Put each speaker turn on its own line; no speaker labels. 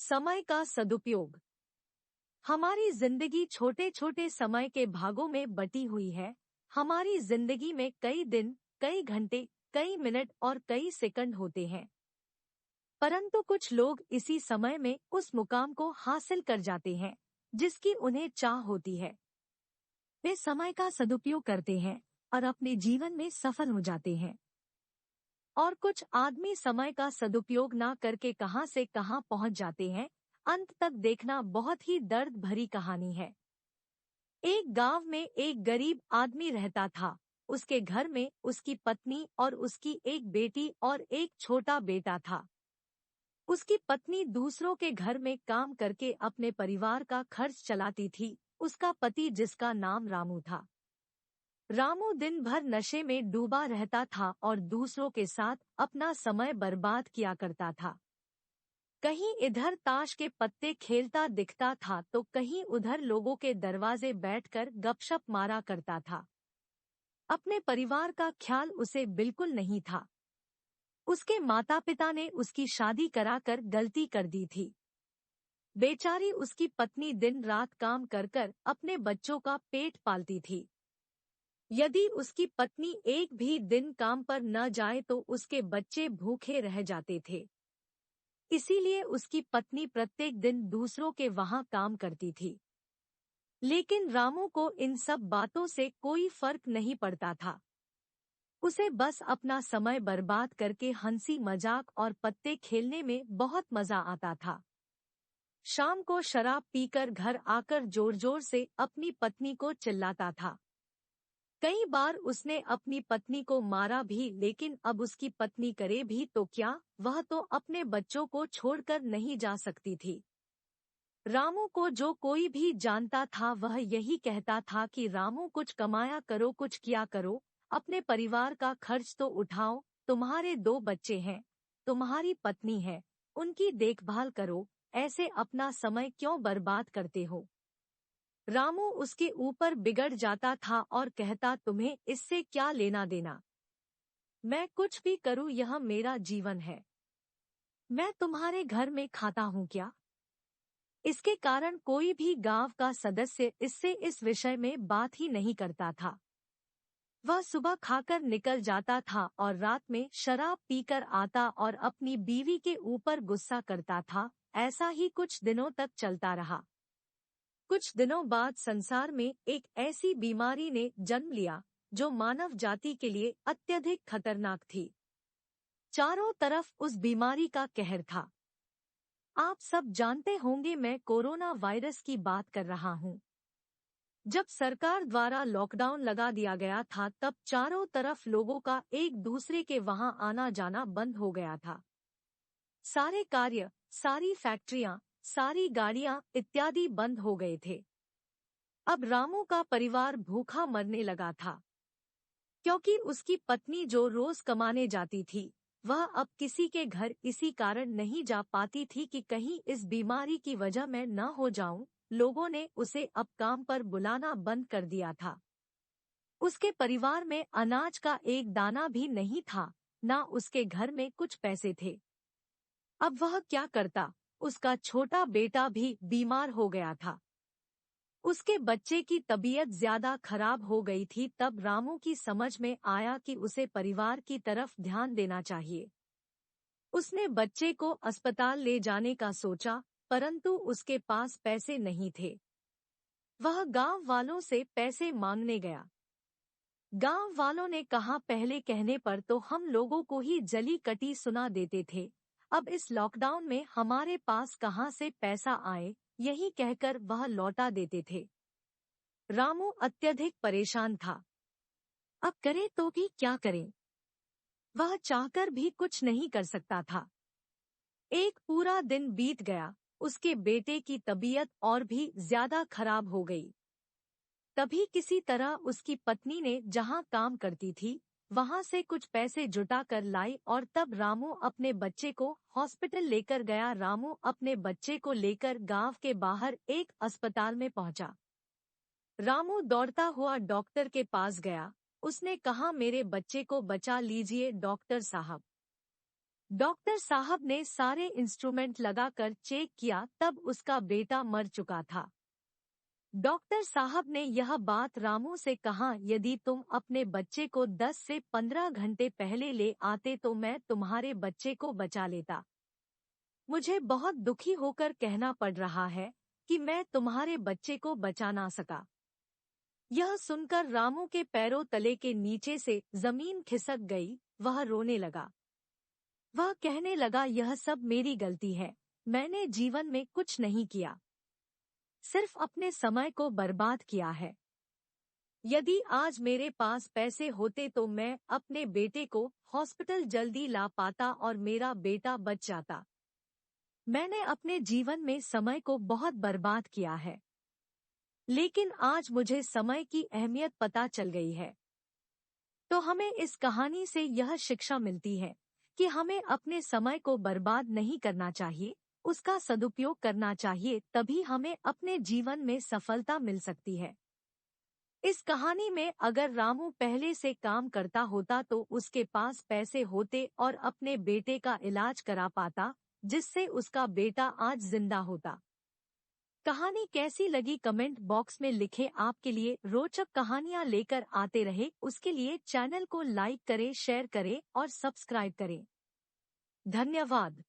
समय का सदुपयोग। हमारी जिंदगी छोटे छोटे समय के भागों में बटी हुई है। हमारी जिंदगी में कई दिन, कई घंटे, कई मिनट और कई सेकंड होते हैं। परंतु कुछ लोग इसी समय में उस मुकाम को हासिल कर जाते हैं जिसकी उन्हें चाह होती है। वे समय का सदुपयोग करते हैं और अपने जीवन में सफल हो जाते हैं। और कुछ आदमी समय का सदुपयोग ना करके कहां से कहां पहुंच जाते हैं। अंत तक देखना बहुत ही दर्द भरी कहानी है। एक गांव में एक गरीब आदमी रहता था। उसके घर में उसकी पत्नी और उसकी एक बेटी और एक छोटा बेटा था। उसकी पत्नी दूसरों के घर में काम करके अपने परिवार का खर्च चलाती थी। उसका पति, जिसका नाम रामू था, रामू दिन भर नशे में डूबा रहता था और दूसरों के साथ अपना समय बर्बाद किया करता था। कहीं इधर ताश के पत्ते खेलता दिखता था तो कहीं उधर लोगों के दरवाजे बैठकर गपशप मारा करता था। अपने परिवार का ख्याल उसे बिल्कुल नहीं था। उसके माता पिता ने उसकी शादी कराकर गलती कर दी थी। बेचारी उसकी पत्नी दिन रात काम कर कर अपने बच्चों का पेट पालती थी। यदि उसकी पत्नी एक भी दिन काम पर न जाए तो उसके बच्चे भूखे रह जाते थे। इसीलिए उसकी पत्नी प्रत्येक दिन दूसरों के वहां काम करती थी। लेकिन रामू को इन सब बातों से कोई फर्क नहीं पड़ता था। उसे बस अपना समय बर्बाद करके हंसी मजाक और पत्ते खेलने में बहुत मजा आता था। शाम को शराब पीकर घर आकर जोर जोर से अपनी पत्नी को चिल्लाता था। कई बार उसने अपनी पत्नी को मारा भी, लेकिन अब उसकी पत्नी करे भी तो क्या, वह तो अपने बच्चों को छोड़कर नहीं जा सकती थी। रामू को जो कोई भी जानता था वह यही कहता था कि रामू, कुछ कमाया करो, कुछ किया करो, अपने परिवार का खर्च तो उठाओ। तुम्हारे 2 बच्चे हैं, तुम्हारी पत्नी है, उनकी देखभाल करो, ऐसे अपना समय क्यों बर्बाद करते हो। रामू उसके ऊपर बिगड़ जाता था और कहता, तुम्हें इससे क्या लेना देना, मैं कुछ भी करूं, यह मेरा जीवन है, मैं तुम्हारे घर में खाता हूं क्या। इसके कारण कोई भी गांव का सदस्य इससे इस विषय में बात ही नहीं करता था। वह सुबह खाकर निकल जाता था और रात में शराब पीकर आता और अपनी बीवी के ऊपर गुस्सा करता था। ऐसा ही कुछ दिनों तक चलता रहा। कुछ दिनों बाद संसार में एक ऐसी बीमारी ने जन्म लिया जो मानव जाति के लिए अत्यधिक खतरनाक थी। चारों तरफ उस बीमारी का कहर था। आप सब जानते होंगे, मैं कोरोना वायरस की बात कर रहा हूँ। जब सरकार द्वारा लॉकडाउन लगा दिया गया था तब चारों तरफ लोगों का एक दूसरे के वहां आना जाना बंद हो गया था। सारे कार्य, सारी फैक्ट्रियां, सारी गाड़ियां इत्यादि बंद हो गए थे। अब रामू का परिवार भूखा मरने लगा था, क्योंकि उसकी पत्नी जो रोज कमाने जाती थी वह अब किसी के घर इसी कारण नहीं जा पाती थी कि कहीं इस बीमारी की वजह मैं न हो जाऊं। लोगों ने उसे अब काम पर बुलाना बंद कर दिया था। उसके परिवार में अनाज का एक दाना भी नहीं था, ना उसके घर में कुछ पैसे थे। अब वह क्या करता। उसका छोटा बेटा भी बीमार हो गया था। उसके बच्चे की तबीयत ज्यादा खराब हो गई थी। तब रामू की समझ में आया कि उसे परिवार की तरफ ध्यान देना चाहिए। उसने बच्चे को अस्पताल ले जाने का सोचा, परंतु उसके पास पैसे नहीं थे। वह गांव वालों से पैसे मांगने गया। गांव वालों ने कहा, पहले कहने पर तो हम लोगों को ही जली कटी सुना देते थे, अब इस लॉकडाउन में हमारे पास कहां से पैसा आए, यही कहकर वह लौटा देते थे। रामू अत्यधिक परेशान था। अब करे तो भी क्या करे। वह चाहकर भी कुछ नहीं कर सकता था। एक पूरा दिन बीत गया। उसके बेटे की तबीयत और भी ज्यादा खराब हो गई। तभी किसी तरह उसकी पत्नी ने जहां काम करती थी वहां से कुछ पैसे जुटा कर लाई और तब रामू अपने बच्चे को हॉस्पिटल लेकर गया। रामू अपने बच्चे को लेकर गांव के बाहर एक अस्पताल में पहुंचा। रामू दौड़ता हुआ डॉक्टर के पास गया। उसने कहा, मेरे बच्चे को बचा लीजिए डॉक्टर साहब। डॉक्टर साहब ने सारे इंस्ट्रूमेंट लगाकर चेक किया, तब उसका बेटा मर चुका था। डॉक्टर साहब ने यह बात रामू से कहा, यदि तुम अपने बच्चे को 10 से 15 घंटे पहले ले आते तो मैं तुम्हारे बच्चे को बचा लेता। मुझे बहुत दुखी होकर कहना पड़ रहा है कि मैं तुम्हारे बच्चे को बचा ना सका। यह सुनकर रामू के पैरों तले के नीचे से जमीन खिसक गई। वह रोने लगा। वह कहने लगा, यह सब मेरी गलती है। मैंने जीवन में कुछ नहीं किया, सिर्फ अपने समय को बर्बाद किया है। यदि आज मेरे पास पैसे होते तो मैं अपने बेटे को हॉस्पिटल जल्दी ला पाता और मेरा बेटा बच जाता। मैंने अपने जीवन में समय को बहुत बर्बाद किया है, लेकिन आज मुझे समय की अहमियत पता चल गई है। तो हमें इस कहानी से यह शिक्षा मिलती है कि हमें अपने समय को बर्बाद नहीं करना चाहिए, उसका सदुपयोग करना चाहिए, तभी हमें अपने जीवन में सफलता मिल सकती है। इस कहानी में अगर रामू पहले से काम करता होता तो उसके पास पैसे होते और अपने बेटे का इलाज करा पाता, जिससे उसका बेटा आज जिंदा होता। कहानी कैसी लगी कमेंट बॉक्स में लिखें। आपके लिए रोचक कहानियां लेकर आते रहे, उसके लिए चैनल को लाइक करें, शेयर करें और सब्सक्राइब करें। धन्यवाद।